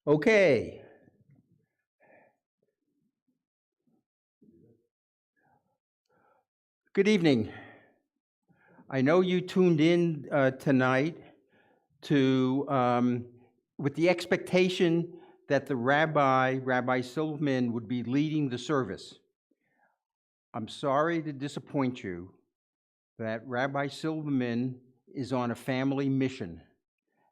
Okay. Good evening. I know you tuned in tonight to with the expectation that the Rabbi Silverman, would be leading the service. I'm sorry to disappoint you that Rabbi Silverman is on a family mission,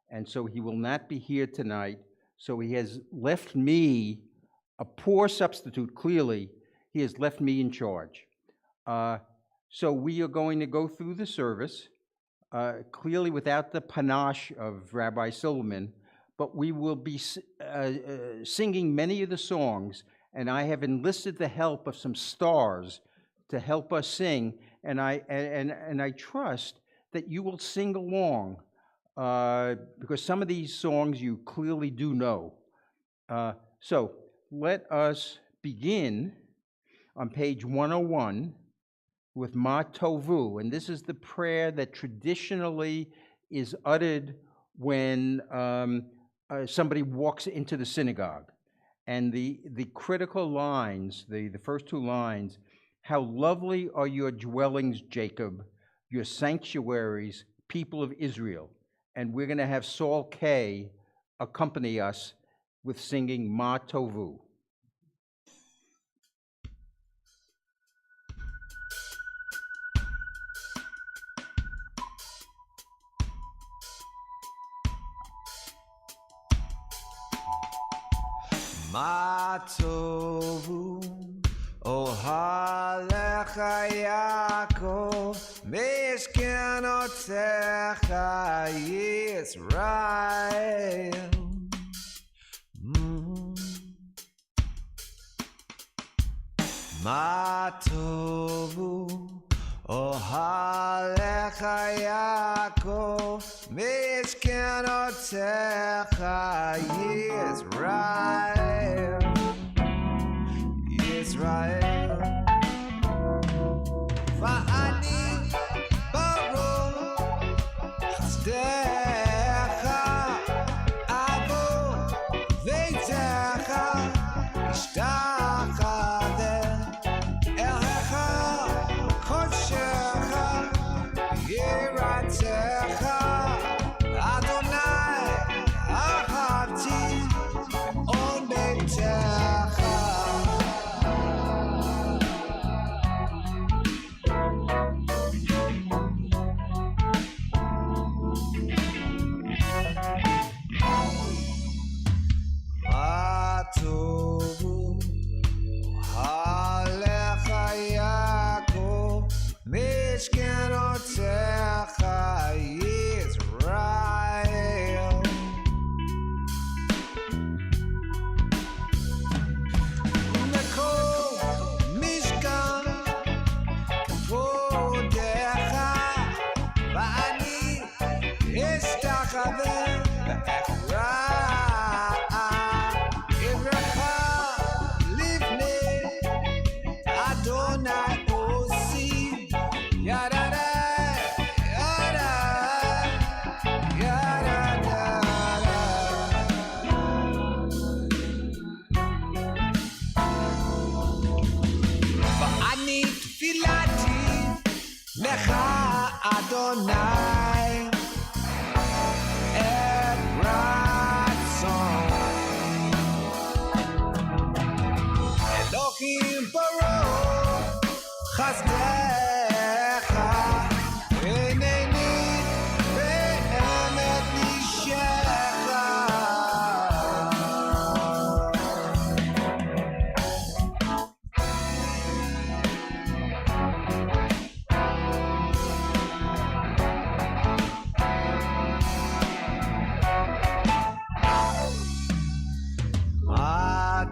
and so he will not be here tonight. So he has left me, a poor substitute, clearly. He has left me in charge. So we are going to go through the service, clearly without the panache of Rabbi Silverman, but we will be singing many of the songs, and I have enlisted the help of some stars to help us sing, and I trust that you will sing along, because some of these songs you clearly do know. So let us begin on page 101 with Ma Tovu, and this is the prayer that traditionally is uttered when somebody walks into the synagogue. And the critical lines, the first two lines, how lovely are your dwellings, Jacob, your sanctuaries, people of Israel. And we're going to have Saul K. accompany us with singing Ma Tovu. Ma tovu ohalecha Yaakov mishkenotecha Yisrael. Ma tovu ohalecha Yaakov mishkenotecha Yisrael. Yisrael. Va'ani baruch chasdecha avo veitecha ishtachade elecha chodeshecha yiratecha Adonai ahavti on beitecha. Adonai et ratzon Elohim baruch chasdecha v'neni ve'emet nishecha.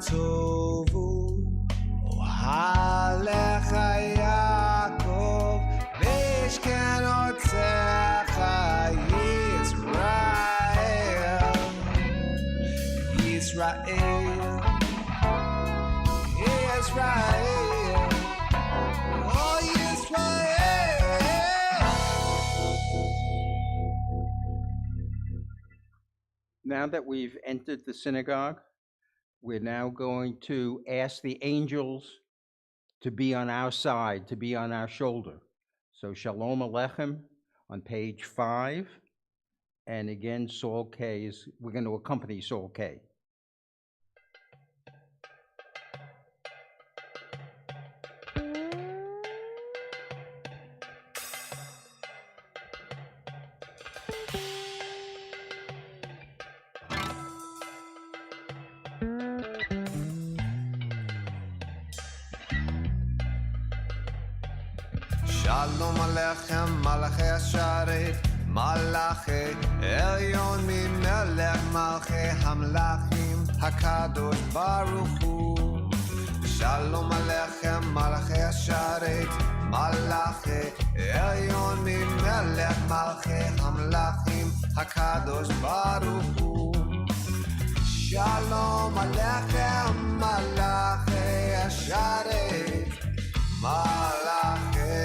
Tovu ohalecha Yaakov mishkenotecha Yisrael. Yisrael, Yisrael, oh Yisrael. Now that we've entered the synagogue, we're now going to ask the angels to be on our side, to be on our shoulder. So Shalom Aleichem on page 5. And again, Saul K. we're going to accompany Saul K. Shalom Aleichem, Malachi Asharet, Malachi Elyon Melech Malchi Hamlachim Hakadosh Baruch Hu. Shalom Aleichem, Malachi Asharet, Malachi Elyon Melech Malchi Hamlachim Hakadosh Baruch Hu. Shalom Aleichem, Malachi Asharet, Malachi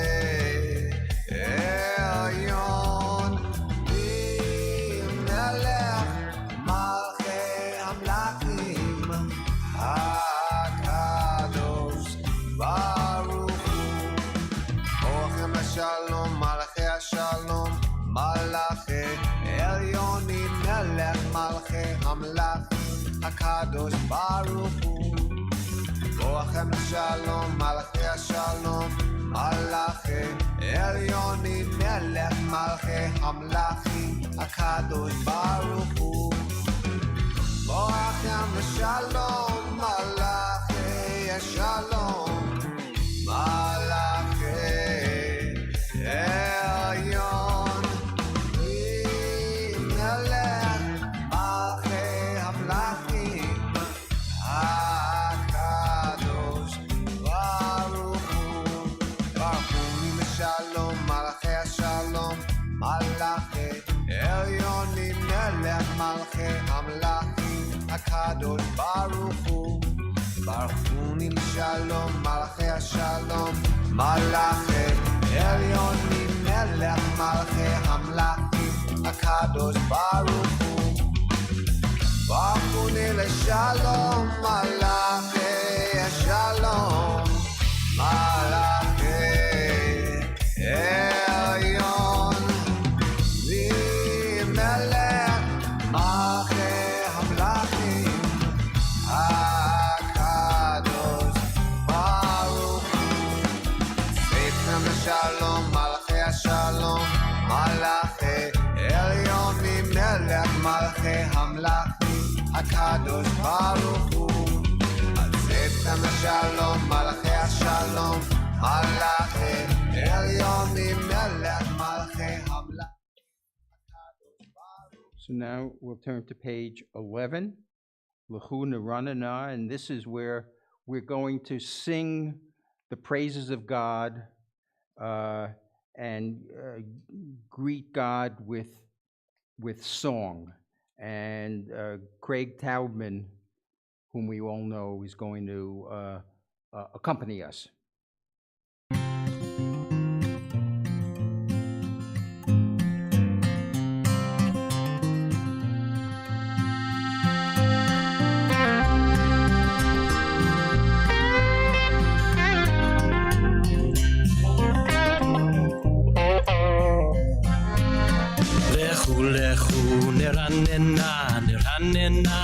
Elyon Melech Malchi Hamlachim Hakadosh Baruch Hu. Orchem Shalom Malachi Shalom Malachi Elyon Melech Malchi Hamlachim Hakadosh Baruch Hu. Orchem Shalom Malachi Shalom Malachi Elyon Melech Malchi Hamlachim Hakadosh Baruch Hu. Orchem Shalom Malachi Shalom Malachi Elyon Melech Malchi Hamlachim Hakadosh Baruch Hu. Baruch Hu Shalom Malachi Shalom Malachi Elyon Melech Malchi Hamlachim Hakadosh Baruch Hu. Baruch Hu Shalom Malachi Shalom Malachi Elyon Melech Malchi Hamlachim Hakadosh Baruch Hu. Baruch Hu Shalom Malachi Shalom Malachi Elyon Melech Malchi Hamlachim Hakadosh Baruch Hu. Seifem Shalom Malachi Shalom Malachi Elyon Melech Malchi Hamlachim Hakadosh Baruch Hu. Seifem Shalom Malachi Shalom Malachi Elyon Melech Malchi Hamlachim. So now we'll turn to page 11, L'chu Neranana, and this is where we're going to sing the praises of God and greet God with song. And Craig Taubman, whom we all know, is going to accompany us. Lechu neranena, neranena,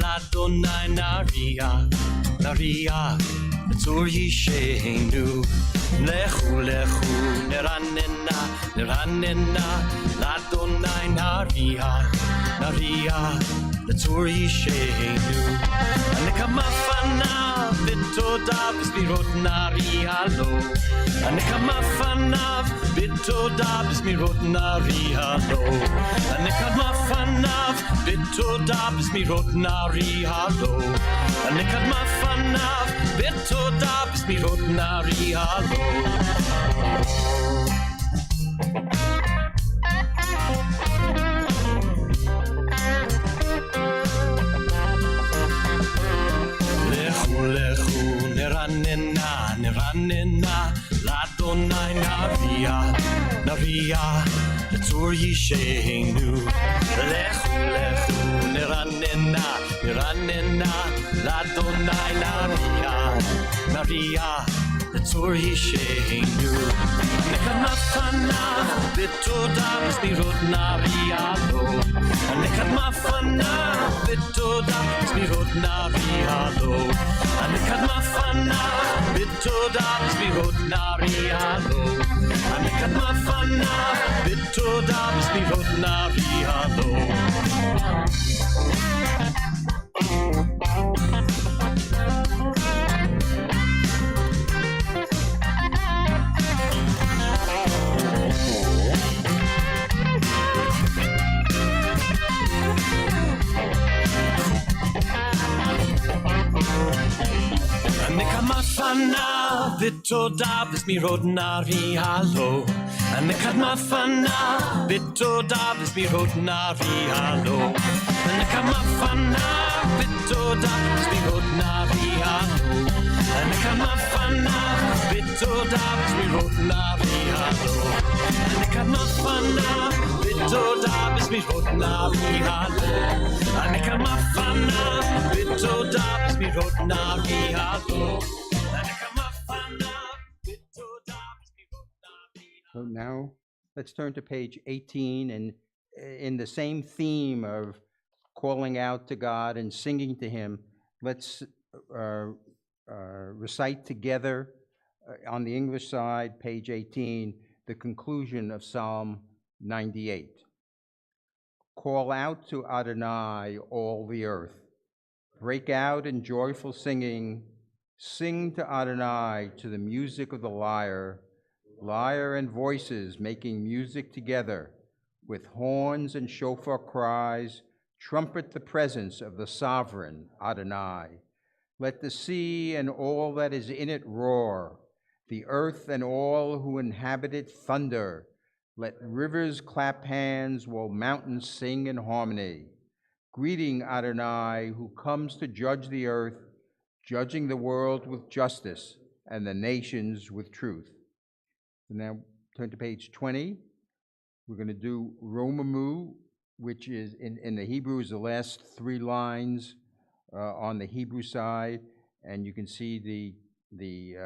ladonai naria, naria, tzur yisheinu. Lechu neranena, neranena, ladonai naria, naria, tzur yisheinu. Anekamafana v'todav b'zmirot naria lo. Anekamafanav v'todav b'zmirot naria lo. Anekamafanav v'todav b'zmirot naria lo. Anekamafanav v'todav b'zmirot naria lo. Lechu neranena, neranena, ladonai naria, naria, לצור ישנו לכו לכו נרננה נרננה לאדוני נריע לצור ישנו נקמה פניו בתודה בסבירות נריע לו נקמה פניו בתודה בסבירות נריע לו נקמה פניו בתודה בסבירות נריע לו נקמה פניו בתודה בסבירות נריע לו נקמה פניו בתודה בסמירות נריע לו נקמה פניו בתודה בסמירות נריע לו נקמה פניו בתודה בסמירות נריע לו נקמה פניו בתודה בסמירות נריע לו נקמה פניו בתודה בסמירות נריע לו נקמה פניו בתודה בסמירות נריע לו So now let's turn to page 18, and in the same theme of calling out to God and singing to Him, let's recite together on the English side, page 18, the conclusion of Psalm 98. Call out to Adonai, all the earth. Break out in joyful singing. Sing to Adonai to the music of the lyre. Lyre and voices making music together. With horns and shofar cries, trumpet the presence of the sovereign Adonai. Let the sea and all that is in it roar. The earth and all who inhabit it thunder. Let rivers clap hands while mountains sing in harmony. Greeting Adonai, who comes to judge the earth, judging the world with justice and the nations with truth. Now turn to page 20. We're going to do Romamu, which is in the Hebrew is the last three lines on the Hebrew side, and you can see the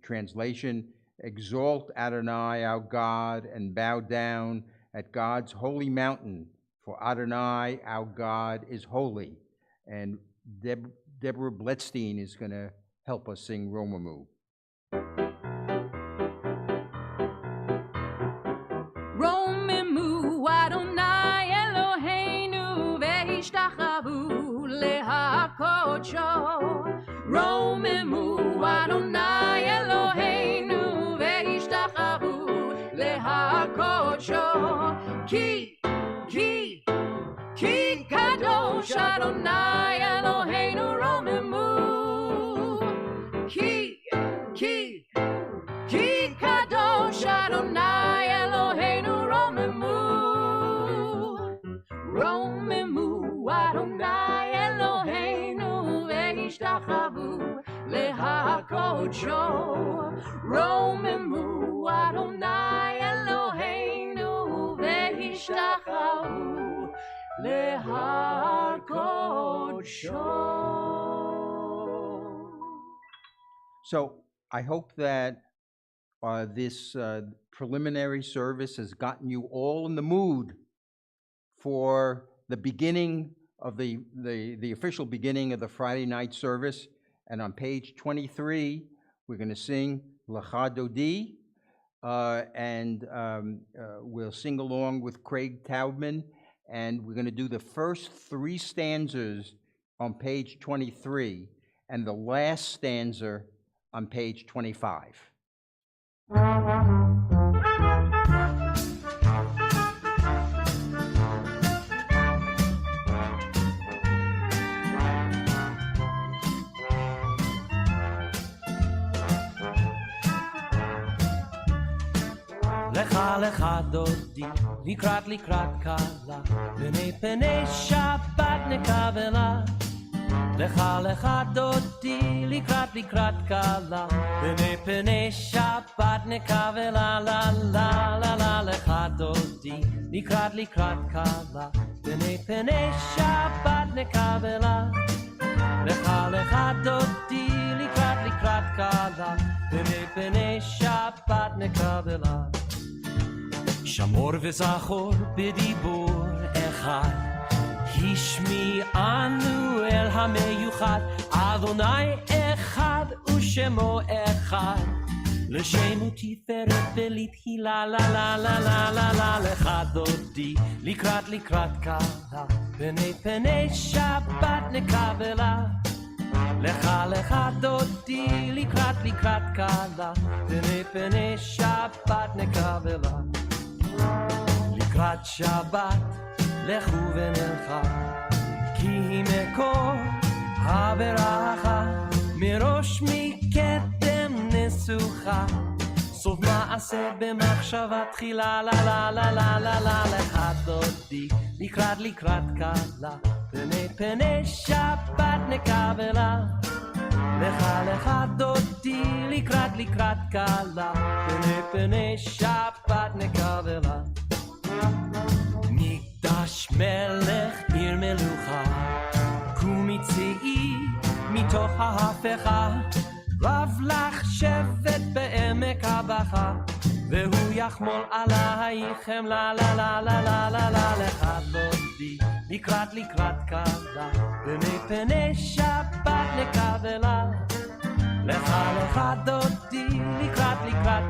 translation. Exalt Adonai, our God, and bow down at God's holy mountain, for Adonai, our God, is holy. And Deborah Bletstein is going to help us sing Romamu. Romamu Adonai Eloheinu ve'ishtachavu lehakodsho. Romamu Adonai Eloheinu ve'ishtachavu lehakodsho. Ki kadosh Adonai Eloheinu Romamu. Ki kadosh Adonai Eloheinu Romamu. Romamu Adonai Eloheinu ve'ishtachavu lehakodsho. Romamu Adonai Eloheinu ve'ishtachavu lehakodsho. So I hope that this preliminary service has gotten you all in the mood for the beginning of the official beginning of the Friday night service. And on page 23, we're going to sing Lecha Dodi, and we'll sing along with Craig Taubman, and we're going to do the first three stanzas on page 23 and the last stanza on page 25. Lecha lecha dodi, likrat likrat kala, b'nei penei Shabbat nekavela. לך לך דודי לקראת קלה פני פני שבת נקווה לה לה לה לה לה לך דודי לקראת קלה פני פני שבת נקווה לה לך לך דודי לקראת קלה פני פני שבת נקווה לה שמור וזכור בדיבור אחד השמיענו אל המיוחד אדוני אחד ושמו אחד לשם ותפארת ולתהילה לה לה לה לה לה לה לך דודי לקראת קלה פני פני שבת נקווה לה לך לך דודי לקראת קלה פני פני שבת נקווה לה לקראת שבת לכו ונלכה כי היא מקור הברכה מראש מקדם נסוכה סוף מעשה במחשבה תחילה לה לה לה לה לה לה לך דודי לקראת קלה פני פני שבת נקווה לה לך לך דודי לקראת קלה פני פני שבת נקווה לה מקדש מלך עיר מלוכה קומי צאי מתוך ההפכה רב לך שבט בעמק הבכה והוא יחמול עלייכם לה לה לה לה לה לה לה לך דודי לקראת קלה פני פני שבת נקווה לה לך לך דודי לקראת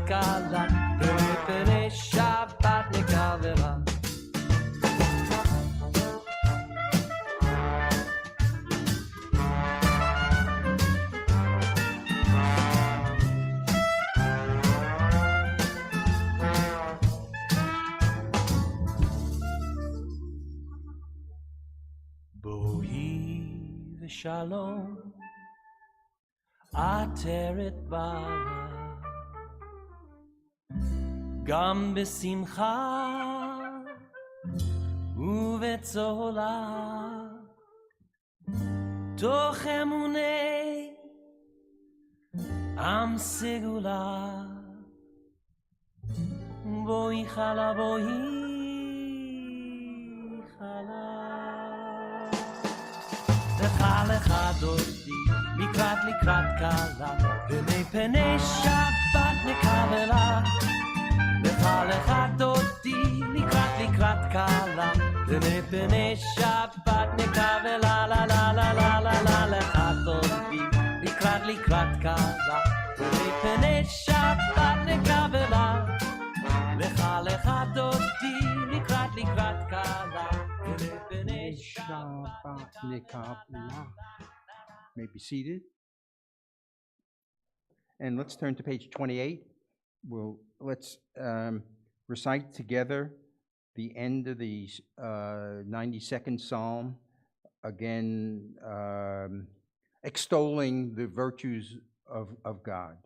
קלה פני פני שבת נקווה לה ושלום עטרת בעלה גם בשמחה ובצהלה תוך אמוני עם סגולה בואי חלה לך דודי לקראת קלה פני פני שבת נקווה לה לך דודי לקראת קלה פני פני שבת נקווה לה לה לה לה לה לה לה לך דודי לקראת קלה פני פני שבת נקווה לה לך דודי לקראת קלה פני פני שבת Nikavla. May be seated. And let's turn to page 28. Let's recite together the end of the 92nd Psalm, again extolling the virtues of God.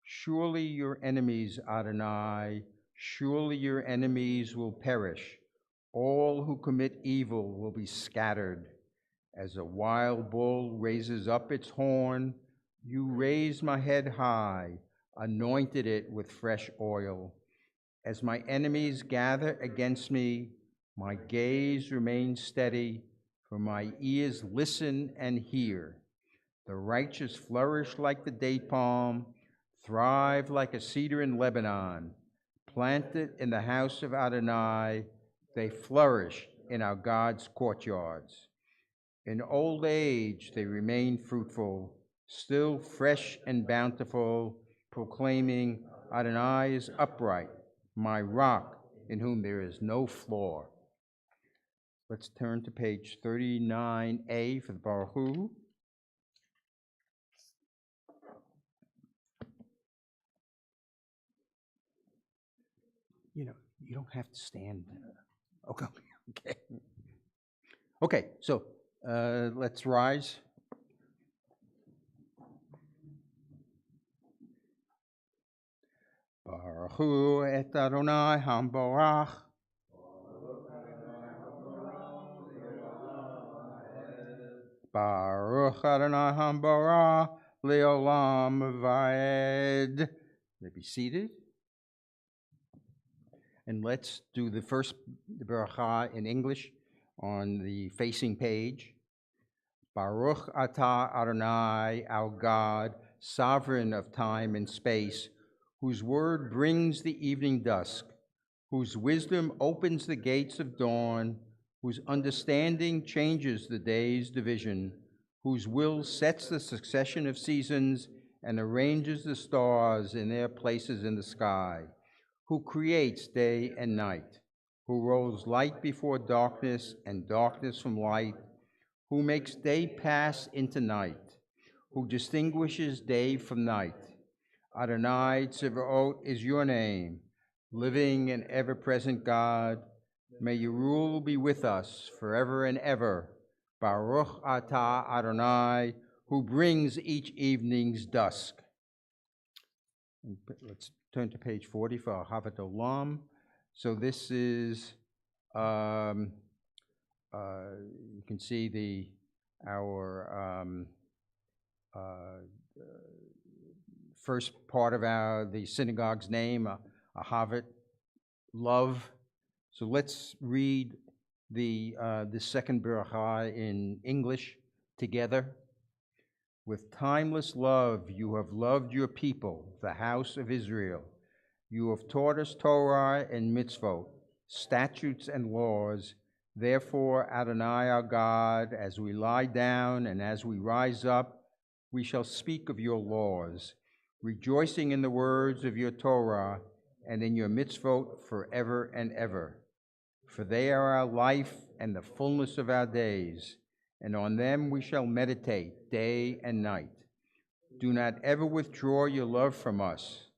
Surely your enemies, Adonai, surely your enemies will perish. All who commit evil will be scattered. As a wild bull raises up its horn, you raised my head high, anointed it with fresh oil. As my enemies gather against me, my gaze remains steady, for my ears listen and hear. The righteous flourish like the date palm, thrive like a cedar in Lebanon. Planted in the house of Adonai, they flourish in our God's courtyards. In old age, they remain fruitful, still fresh and bountiful, proclaiming, Adonai is upright, my rock, in whom there is no flaw. Let's turn to page 39A for the Baruch Hu. You know, you don't have to stand. Okay. Okay, so let's rise. Baruch Hu et Adonai HaMborach. Baruch Adonai Hambara Leolam Vaed. May be seated. And let's do the first bracha in English on the facing page. Baruch Atah Adonai, our God, sovereign of time and space, whose word brings the evening dusk, whose wisdom opens the gates of dawn, whose understanding changes the day's division, whose will sets the succession of seasons and arranges the stars in their places in the sky, who creates day and night, who rolls light before darkness and darkness from light, who makes day pass into night, who distinguishes day from night. Adonai Tziva'ot is your name, living and ever-present God. May your rule be with us forever and ever. Baruch Atah Adonai, who brings each evening's dusk. And let's turn to page 40 for Ahavas Olam. So this is, you can see our first part of the synagogue's name, Ahavas, love. So let's read the second bracha in English together. With timeless love, you have loved your people, the house of Israel. You have taught us Torah and mitzvot, statutes and laws. Therefore, Adonai our God, as we lie down and as we rise up, we shall speak of your laws, rejoicing in the words of your Torah and in your mitzvot forever and ever. For they are our life and the fullness of our days, and on them we shall meditate day and night. Do not ever withdraw your love from us.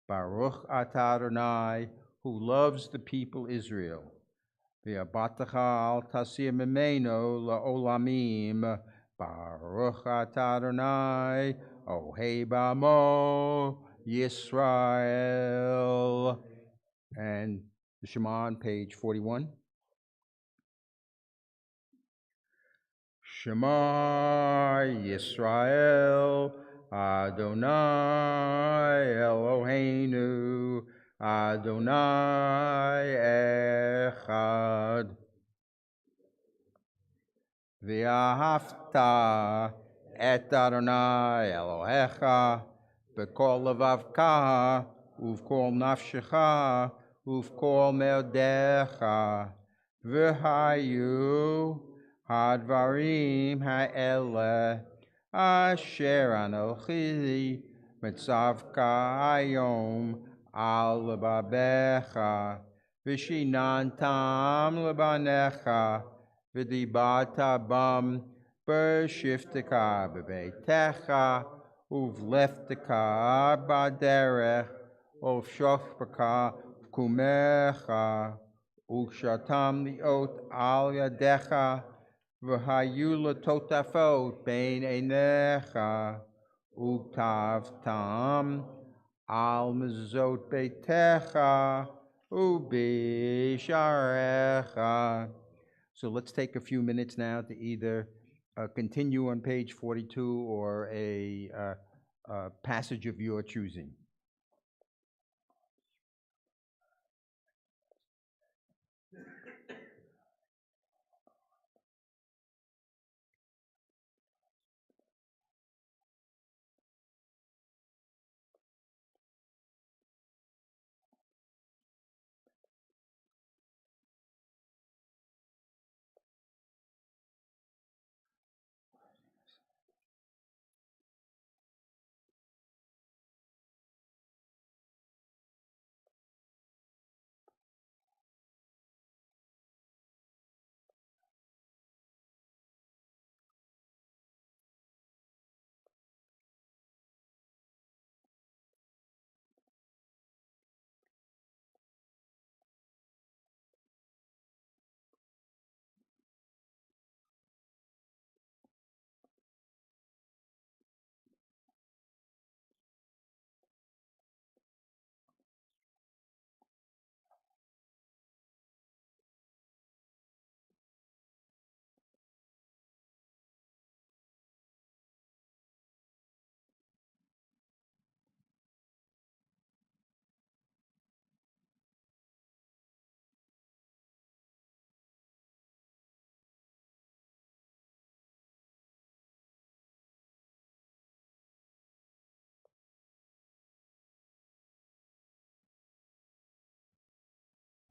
Baruch Atah Adonai, who loves the people Israel. V'abatacha al tasir mimeno la'olamim. Baruch Atah Adonai, ohei b'amo Yisrael. And the Shema on page 41. Shema Yisrael, Adonai Eloheinu, Adonai Echad. V'ahavta et Adonai Elohecha, b'kol levavka, uv'kol nafshecha, uv'kol meodecha, v'hayu Hadvarim ha'ele asher anochi mitzavka hayom al lebabecha v'shinantam lebanecha v'dibata bam b'shiftika b'beitecha uv'lefteka b'derech uv'shofka v'kumecha u'kshatam liot al yadecha V'hayu l'totafot bein einecha, u'tavtam al mezot beitecha, u'bisharecha. So let's take a few minutes now to either continue on page 42 or a passage of your choosing.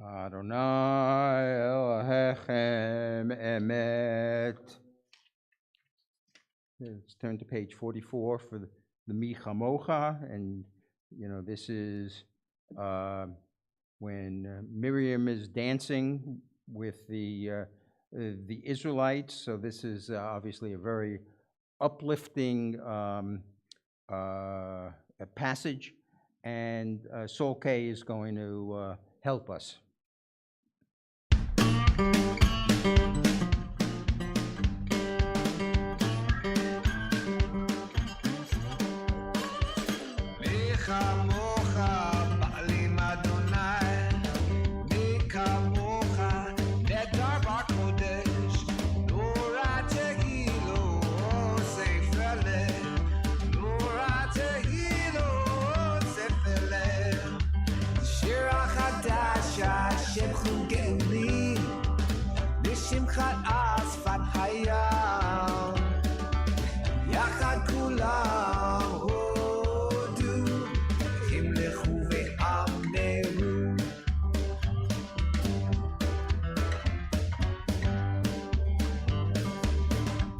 Adonai Elohechem Emet. Let's turn to page 44 for the Mi Chamocha, and this is when Miriam is dancing with the Israelites. So this is obviously a very uplifting passage, and Sol K is going to help us. שמחת אספת הים, יחד כולם הודו, המלכו ואמרו.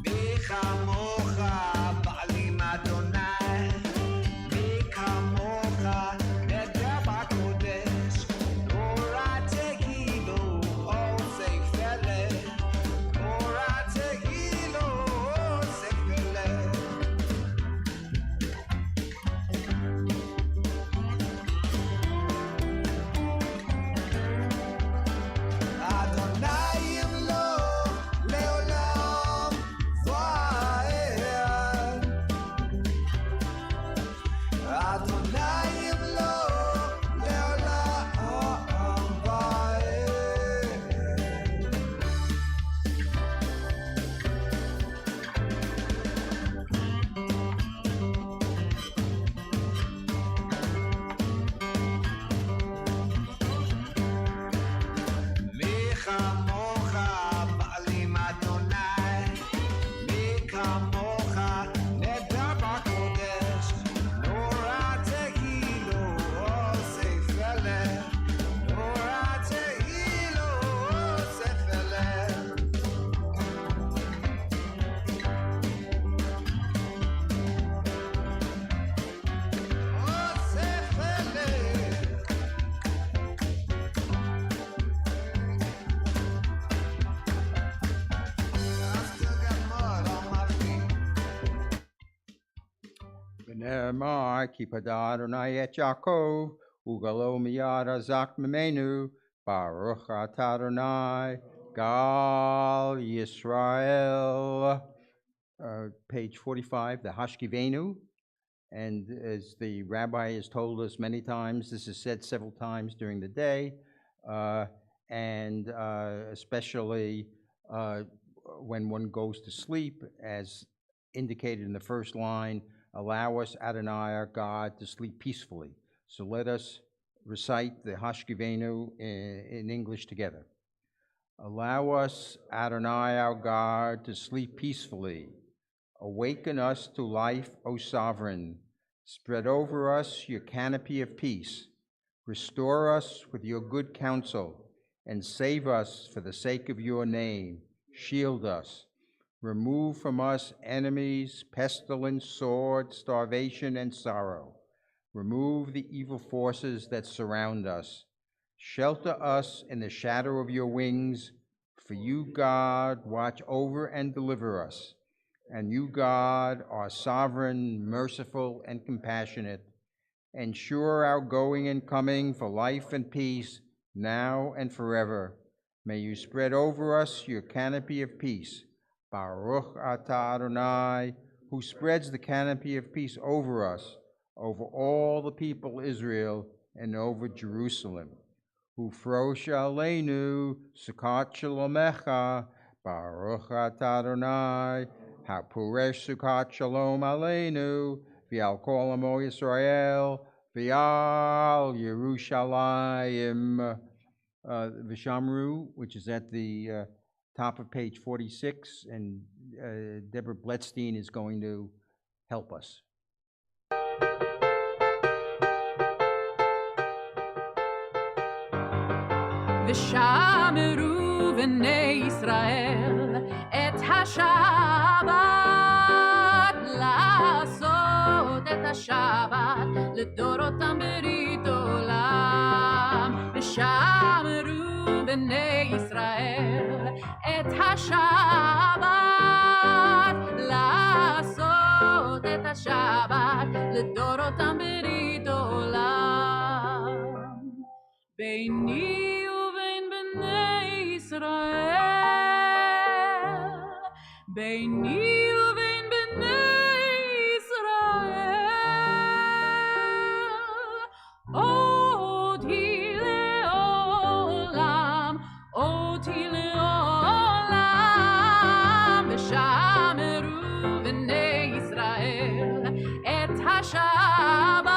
מי כמוך בעלים אדוני, מי כמוך נדר בקודש, נורא תהילו עושה פלא. V'ne'emar ki pada Adonai et Yaakov ugalo miyad hazak mimenu baruch atah Adonai gal Yisrael. Page 45, the Hashkivenu. And as the rabbi has told us many times, this is said several times during the day, and especially when one goes to sleep, as indicated in the first line, allow us, Adonai, our God, to sleep peacefully. So let us recite the Hashkivenu in English together. Allow us, Adonai, our God, to sleep peacefully. Awaken us to life, O Sovereign. Spread over us your canopy of peace. Restore us with your good counsel, and save us for the sake of your name. Shield us. Remove from us enemies, pestilence, sword, starvation, and sorrow. Remove the evil forces that surround us. Shelter us in the shadow of your wings, for you, God, watch over and deliver us. And you, God, are sovereign, merciful, and compassionate. Ensure our going and coming for life and peace, now and forever. May you spread over us your canopy of peace. Baruch atah Adonai, who spreads the canopy of peace over us, over all the people Israel, and over Jerusalem. Ufrosh aleinu sukkot shalomecha, Baruch atah Adonai, hapuresh sukkot shalom aleinu, v'al kol amo Yisrael, v'al Yerushalayim. Vishamru, which is at the top of page 46, and Deborah Bletstein is going to help us. ושמרו בני ישראל את השבת, לעשות את השבת לדורותם ברית עולם. ושמרו בני ישראל את השבת, לעשות את השבת לדורותם ברית עולם. ביני ובין בני ישראל, ביני ובין בני ישראל, עוד היא לעולם, עוד היא לעולם. ושמרו בני ישראל את השבת,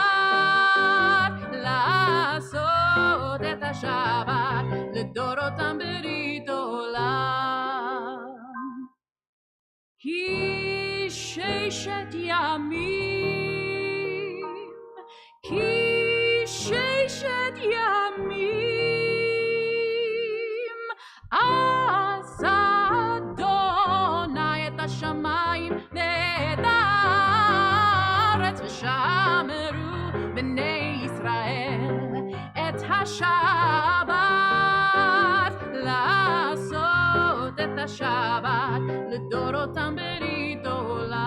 לעשות את השבת לדורותם ברית עולם. כי ששת ימים, כי ששת ימים עשה אדוני את השמיים ואת הארץ. ושמרו בני ישראל את השבת, לעשות את השבת לדורותם ברית עולם.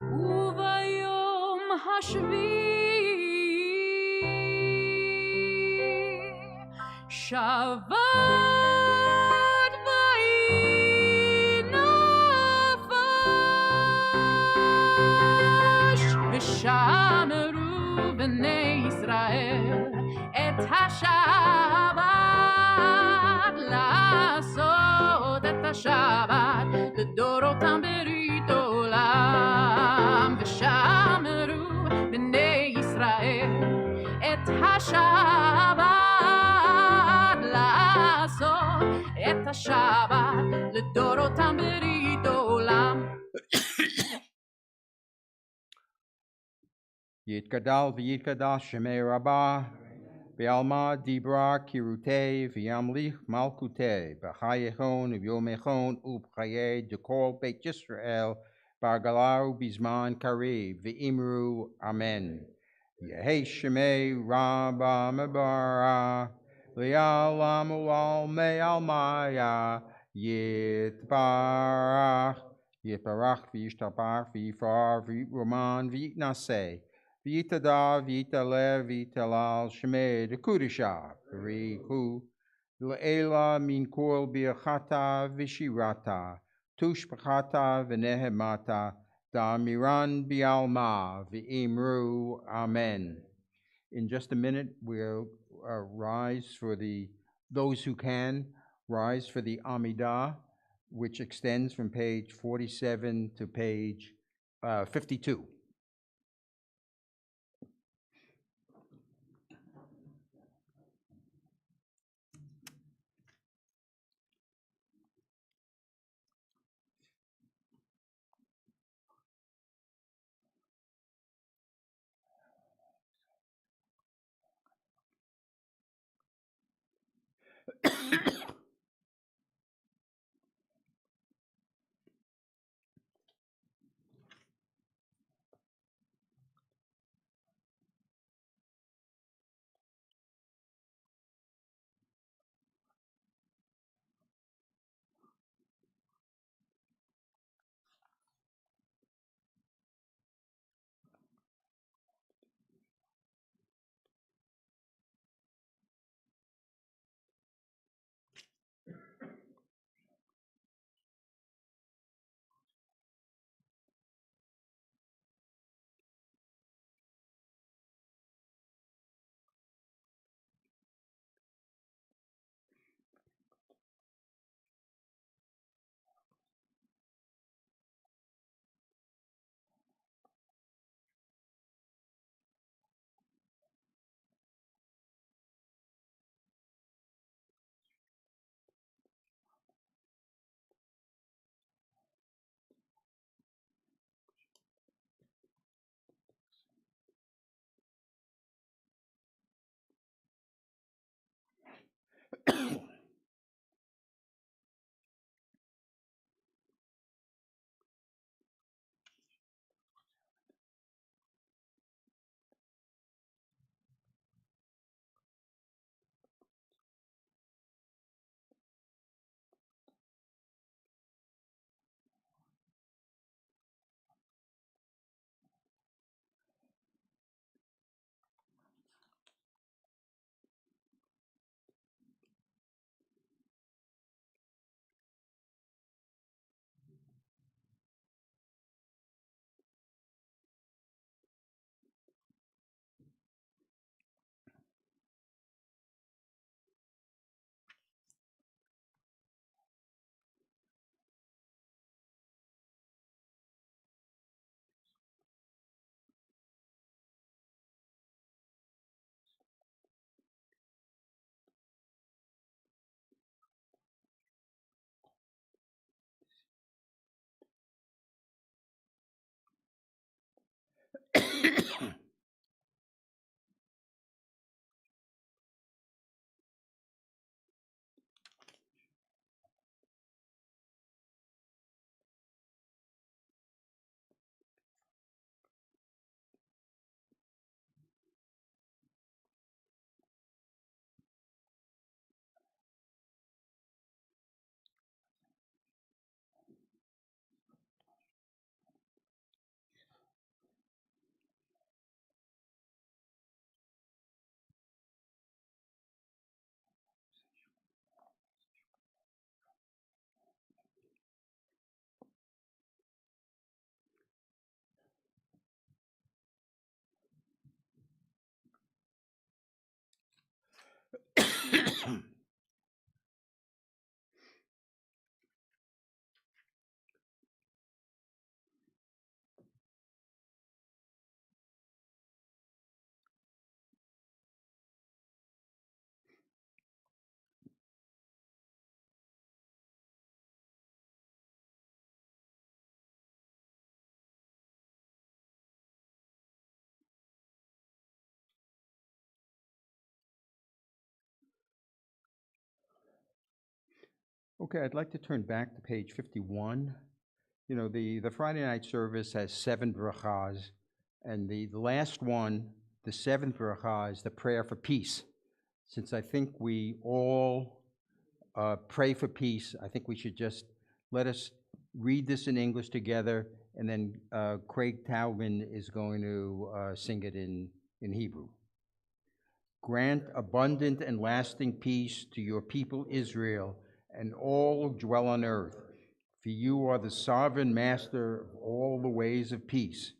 וביום השביעי שבת ויהי נפש. ושמרו בני ישראל את השבת, לעשות את השבת לדורותם ברית עולם. ושמרו בני ישראל את השבת, לעשות את השבת לדורותם ברית עולם. יתגדל ויתגדל שמי רבה, בעלמא דיברה קירותי וימליך מלכותי, בחייכון וביומכון ובחיי דכל בית ישראל, בעגלה ובזמן קריב, ואמרו אמן. יהי שמי רבה מברך, לעלם ולעלמי עלמיה, יתברך, יתברך וישתבח ויפאר ויתרומן ויתנשא. ויתהדר ויתעלה ויתהלל שמי דקודשה בריחו לעילה מן כל ברכתה ושירתה תושבחתה ונהמתה דאמירן בעלמא ואמרו amen. In just a minute we'll rise for those who can rise for the Amidah, which extends from page 47 to page 52. Okay, I'd like to turn back to page 51. You know, the Friday night service has 7 brachas, and the last one, the 7th bracha, is the prayer for peace. Since I think we all pray for peace, I think we should just let us read this in English together, and then Craig Taubman is going to sing it in Hebrew. Grant abundant and lasting peace to your people Israel and all who dwell on earth, for you are the sovereign master of all the ways of peace.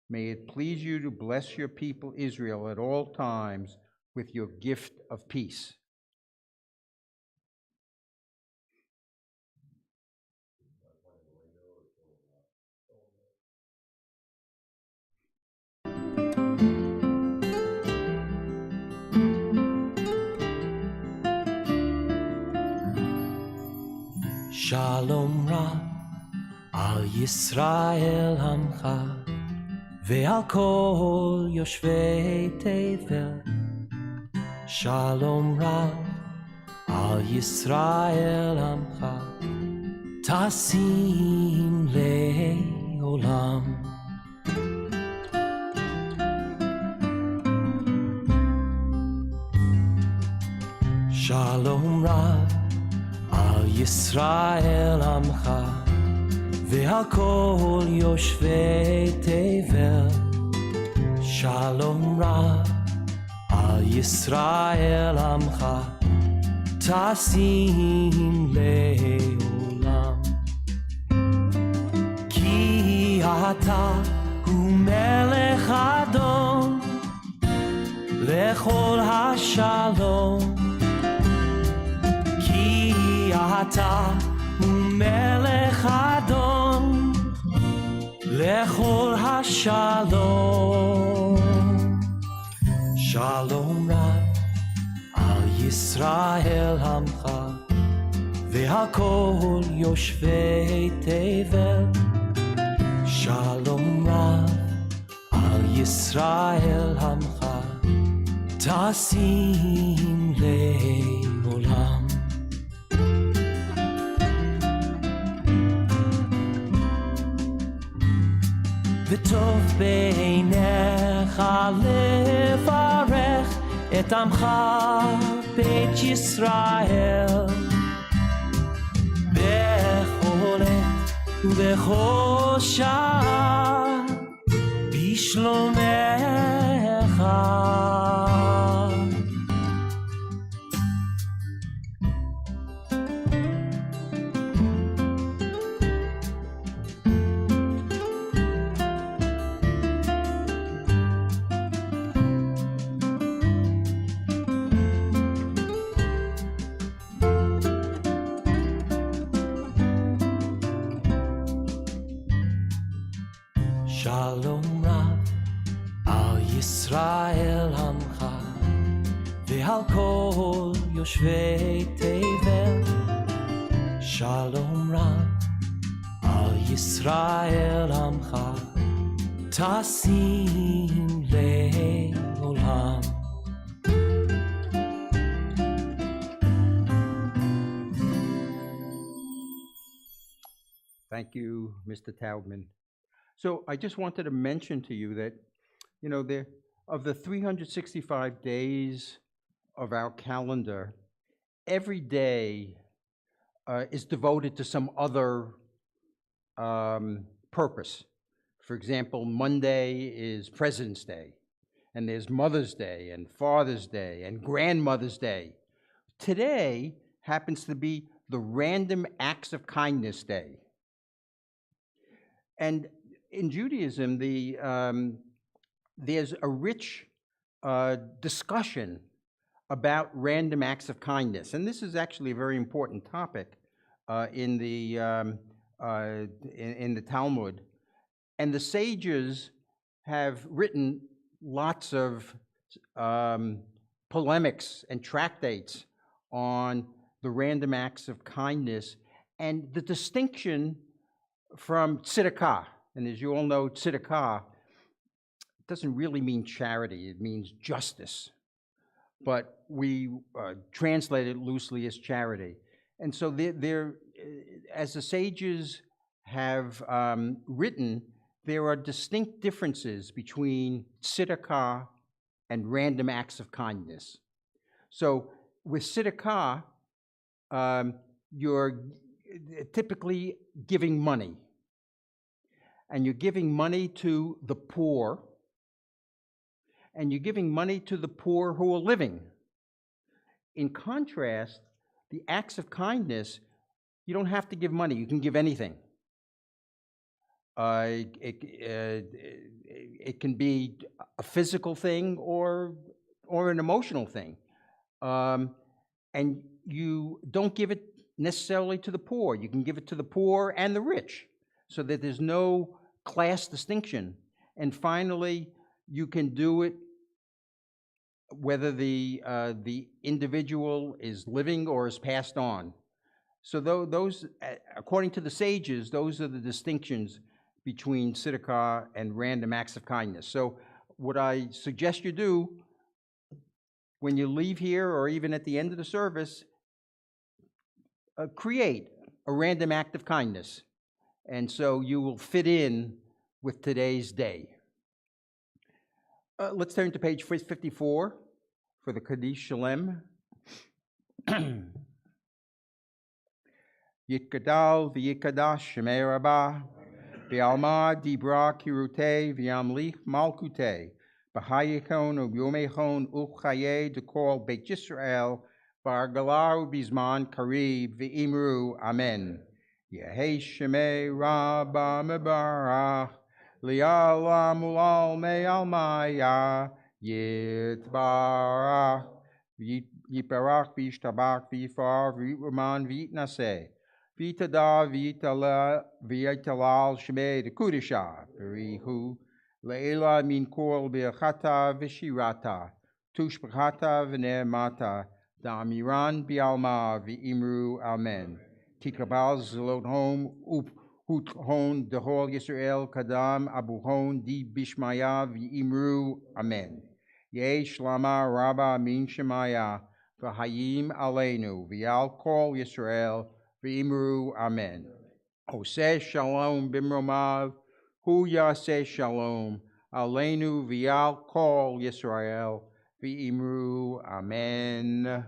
May it please you to bless your people Israel at all times with your gift of peace. Shalom Rab al Yisrael Amcha ve'al kol yoshvei Tevel. Shalom Rab al Yisrael Amcha tasim le'olam. Shalom Rab al Yisrael Amcha ve'al kol yoshvei Tevel. Shalom Rab al Yisrael Amcha tasim le'olam. Ki ata hu melech adon lechol hashalom. אתה ומלך אדון לכל השלום. שלום רב על ישראל עמך ועל כל יושבי תבל. שלום רב על ישראל עמך תשים לעולם. טוב בעיניך לברך את עמך בית ישראל בכל עת ובכל שעה בשלומך. שלום רב על ישראל עמך ועל כל יושבי תבל. שלום רב על ישראל עמך תשים לעולם. Thank you, Mr. Taubman. So I just wanted to mention to you that, of the 365 days of our calendar, every day is devoted to some other purpose. For example, Monday is President's Day, and there's Mother's Day, and Father's Day, and Grandmother's Day. Today happens to be the Random Acts of Kindness Day. And in Judaism, there's a rich discussion about random acts of kindness, and this is actually a very important topic in the Talmud. And the sages have written lots of polemics and tractates on the random acts of kindness and the distinction from tzedakah. And as you all know, tzedakah doesn't really mean charity, it means justice. But we translate it loosely as charity. And so as the sages have written, there are distinct differences between tzedakah and random acts of kindness. So with tzedakah, you're typically giving money. And you're giving money to the poor, and you're giving money to the poor who are living. In contrast, the acts of kindness, you don't have to give money, you can give anything. It can be a physical thing or an emotional thing. And you don't give it necessarily to the poor, you can give it to the poor and the rich, so that there's no class distinction. And finally, you can do it whether the individual is living or is passed on. So those, according to the sages, those are the distinctions between tzedakah and random acts of kindness. So what I suggest you do when you leave here or even at the end of the service, create a random act of kindness. And so you will fit in with today's day. Let's turn to page 54 for the Kaddish Shalem. Yitgadal v'yikadash shemei rabah, v'alma dibra kirutei v'yamlich malkutei, b'hayikon u'yomechon u'chaye dekol Beit Yisrael, v'argalar u'bizman karib v'imru amen. Yehei shemei rabah mebarach, li'alam ulal me'al maya, yitbarach, yiparach v'yishtabach v'yifar v'yitruman v'yitnaseh, v'yitada v'yitalal shemei dekudisha, v'rihu le'ela min kol b'echata v'shirata, tushbachata v'ne'mata, da'amiran bi'alma v'imru amen. Tikabal zolot hom hut hon dehol Yisrael kadam abu hon di bishmaya v'imru amen. Yesh lama rabba min shemaya v'hayim aleinu v'yal kol Yisrael v'imru amen. Oseh shalom bimromav Hu Yaseh Shalom, Aleinu V'al Kol Yisrael, V'imru, Amen.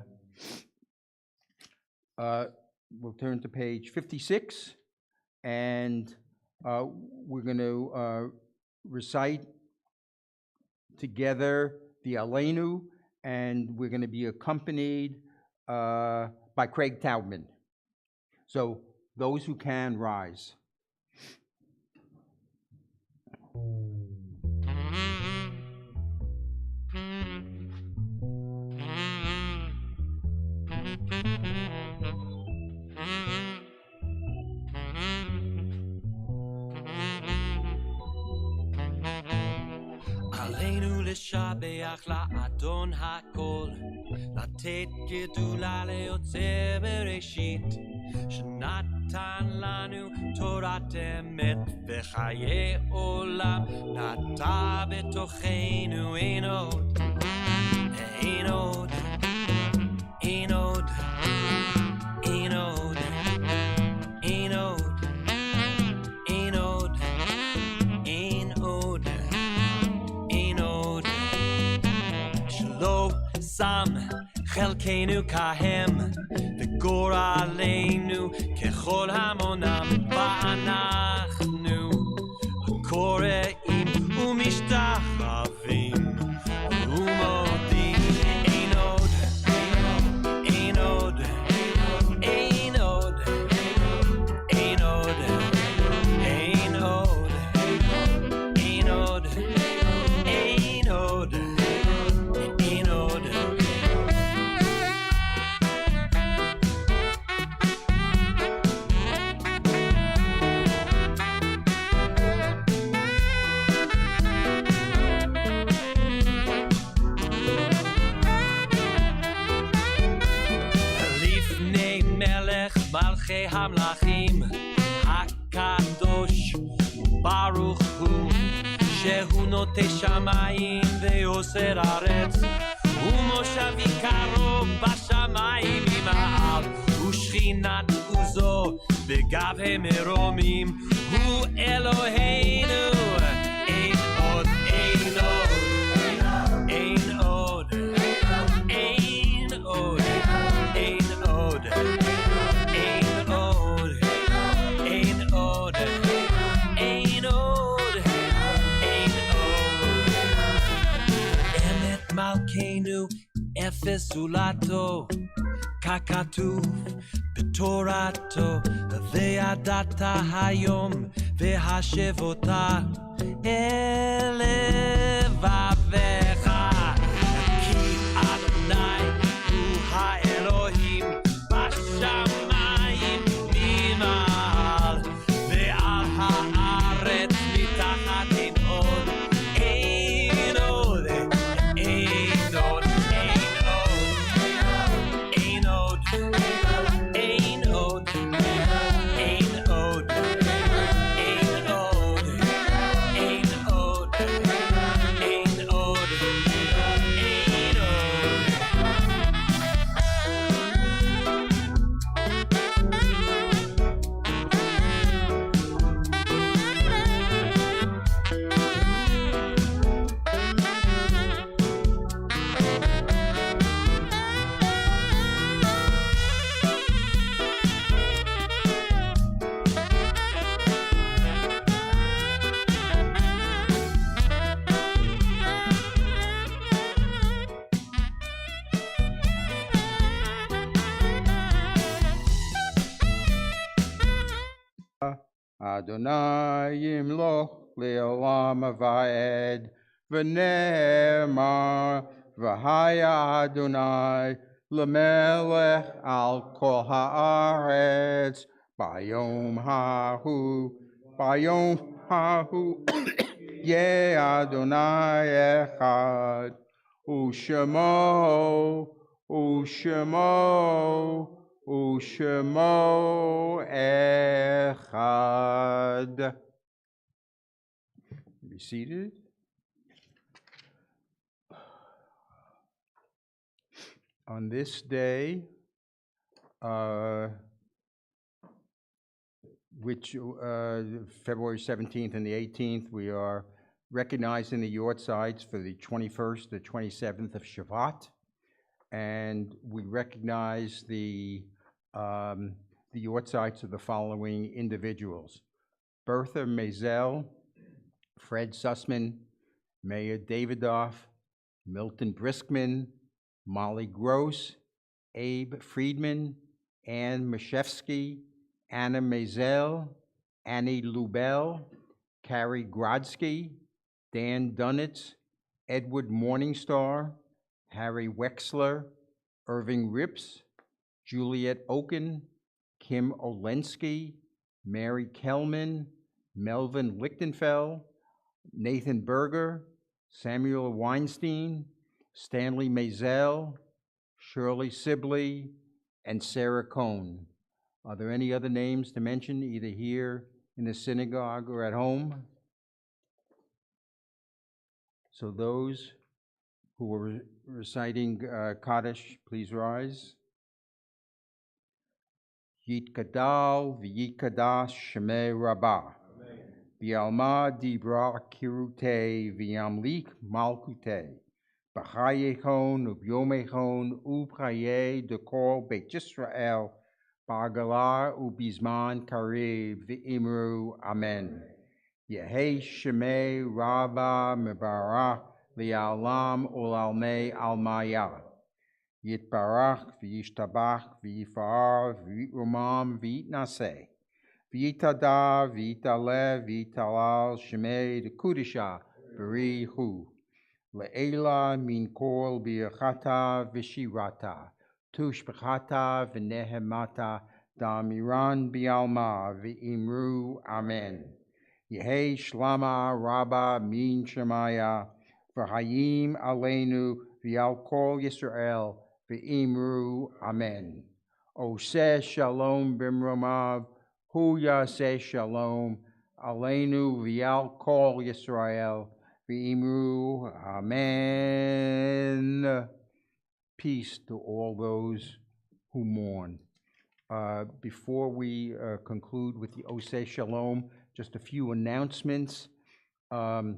We'll turn to page 56, and we're going to recite together the Aleinu, and we're going to be accompanied by Craig Taubman. So those who can, rise. עלינו לשבח לאדון הכל, לתת גדולה ליוצר בראשית, שנתן לנו תורת אמת וחיי עולם, נטע בתוכנו אין עוד, אין עוד, אין עוד, אין עוד, אין עוד, אין עוד, אין עוד, אין עוד, שלא שם חלקנו כהם וגורלנו ככל המונם, ואנחנו קוראים ומשתחווים ומודים. אין עוד, אין עוד, אין עוד, אין עוד, אין עוד, אין עוד, אין עוד, אין עוד. לפני מלך מלכי המלכים הקדוש ברוך הוא, שהוא נוטה שמיים ויוסר ארץ, ומושבי קרוב בשמיים ממעל, ושכינת עוזו בגבי מרומים, הוא אלוהינו. אין עוד, אין עוד, אין עוד, אין עוד, אין עוד, אין עוד, אין עוד, אין עוד, אין עוד. אמת מלכנו אפס זולתו, ככתוב בתורתו, וידעת היום והשבותה אל לבביך, כי אדוני הוא האלוהים בשמיים ממעל, ועל הארץ מתחת אין עוד, אין עוד, אין עוד, אין עוד, אין עוד, אין עוד, אין עוד, אין עוד, אין עוד, אין Adonai yimloch leolam vaed, v'ne'emar v'haya Adonai lemelech al kol haaretz, bayom hahu, ye Adonai echad, Ushemo echad. Be seated. On this day, which February 17th and the 18th, we are recognizing the Yortzites for the 21st, the 27th of Shabbat, and we recognize the Yortzites of the following individuals: Bertha Mazel, Fred Sussman, Meir Davidoff, Milton Briskman, Molly Gross, Abe Friedman, Ann Mashevsky, Anna Mazel, Annie Lubell, Carrie Grodsky, Dan Dunitz, Edward Morningstar, Harry Wexler, Irving Rips, Juliet Oken, Kim Olensky, Mary Kellman, Melvin Lichtenfeld, Nathan Berger, Samuel Weinstein, Stanley Mazel, Shirley Sibley, and Sarah Cohn. Are there any other names to mention, either here in the synagogue or at home? So those who are reciting Kaddish, please rise. Yitkadal v'yikadash shemei Rabbah. V'alma dibra kirute v'yamlik malkute. B'chayechon u'byomechon u'bchaye dekol Beit Yisrael ba'agalah u'bizman karev v'imru amen. Yehei shemei Rabbah mebarach li'alam u'lalmei almaya. Yitbarach v'yishtabach v'yifar v'yitromam v'yitnaseh. V'yitada v'yitalev v'yitalal shemei dekudisha b'rihu. Le'ela min kol bi'achata v'shirata. Tushbechata v'nehemata damiran bi'alma v'imru amen. Yehei shlama rabba min shemaya v'hayim aleinu v'al kol Yisrael v'imru amen. Oseh shalom b'mromav hu yaseh shalom aleinu v'al kol Yisrael v'imru amen. Peace to all those who mourn. Before we conclude with the Oseh Shalom, just a few announcements. There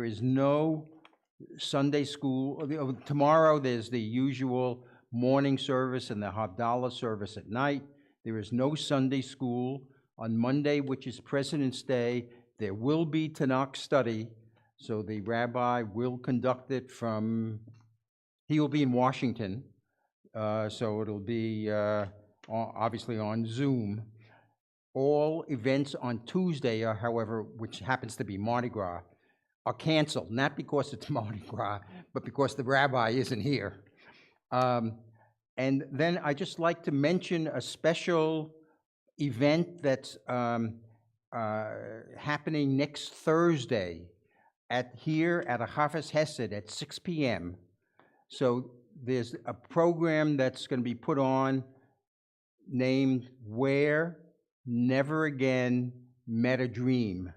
is no Sunday school. Tomorrow there's the usual morning service and the Havdalah service at night. There is no Sunday school. On Monday, which is President's Day, there will be Tanakh study. So the rabbi will conduct it he will be in Washington. So it'll be obviously on Zoom. All events on Tuesday, however, which happens to be Mardi Gras, are canceled, not because it's Mardi Gras, but because the rabbi isn't here. And then I just like to mention a special event that's happening next Thursday here at Ahavas Chesed at 6 p.m. So there's a program that's going to be put on named Where Never Again Met a Dream.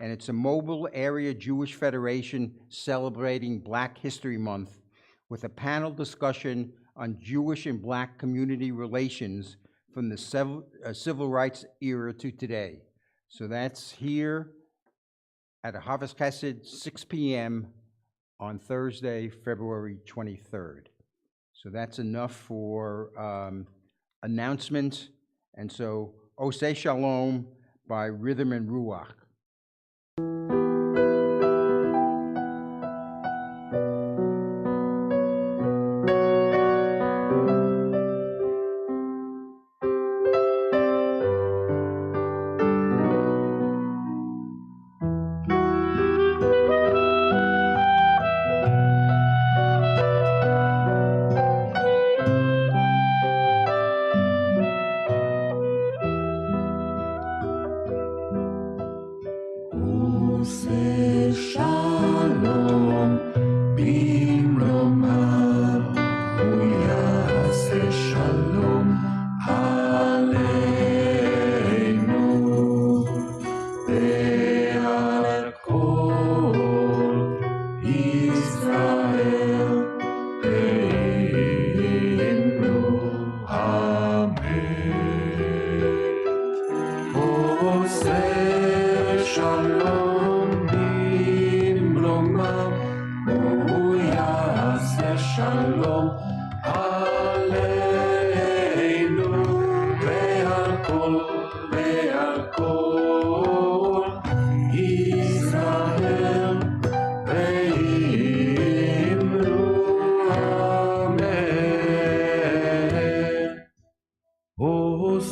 And it's a mobile area Jewish federation celebrating Black History Month with a panel discussion on Jewish and Black community relations from the civil rights era to today. So that's here at Ahavas Chesed, 6 p.m. on Thursday, February 23rd. So that's enough for announcements. And so, Oseh Shalom by Rhythm and Ruach.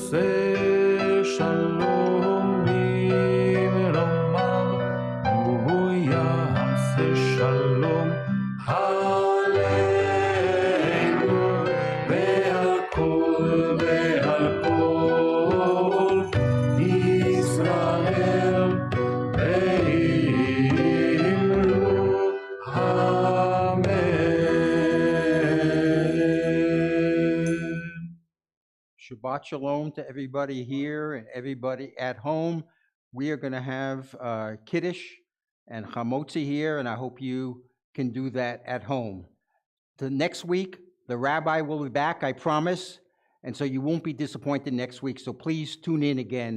עושה שלום במרומיו, הוא יעשה שלום עלינו ועל כל ישראל ואמרו אמן. Shabbat shalom to everybody here and everybody at home. We are going to have Kiddush and Chamotzi here, and I hope you can do that at home. The next week, the rabbi will be back, I promise, and so you won't be disappointed next week. So please tune in again